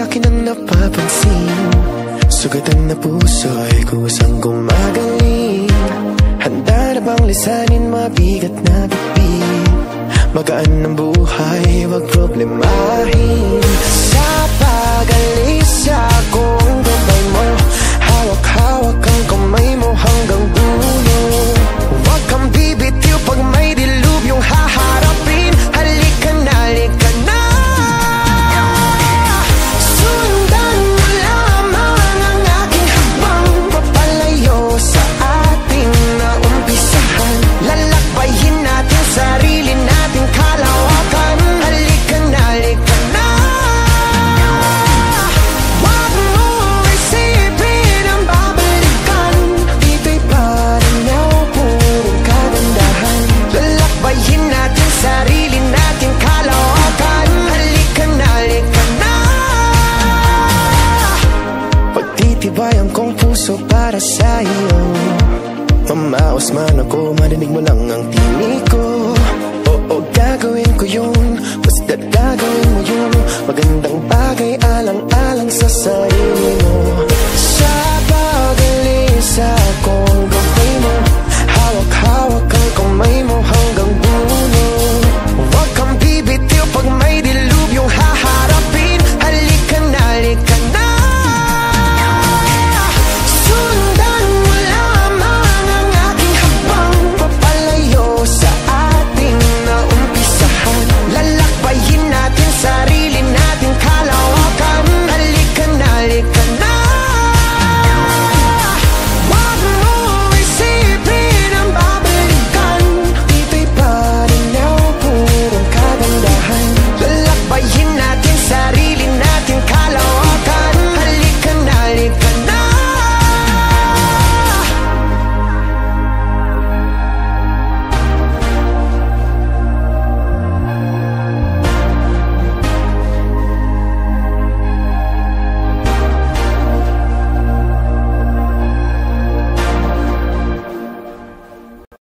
akin ang napapansin. Sugatan na puso'y kusang gumagaling. Handa na bang lisanin mabigat na bibig? Magaan ang buhay, wag problemahin. Sa pag-alis ako ang gabay mo, hawak-hawak ang kamay mo hanggang dulo. Huwag kang bibitiw pag may dilubyong haharapin. Halika na, halika na. Sundan mo lamang ang aking habang papalayo sa ating naumpisahan. Lalakbayin natin sarili nating kalawakan. Halika na, halika na. Wag mo isipin ang babalikan. Dito'y paranaw, purong kagandahan. Lalakbayin natin sarili nating kalawakan. Halika na, halika na. Pagtitibayan kong puso para sa iyo. Mamaos man ako, marinig mo lang ang tinig ko.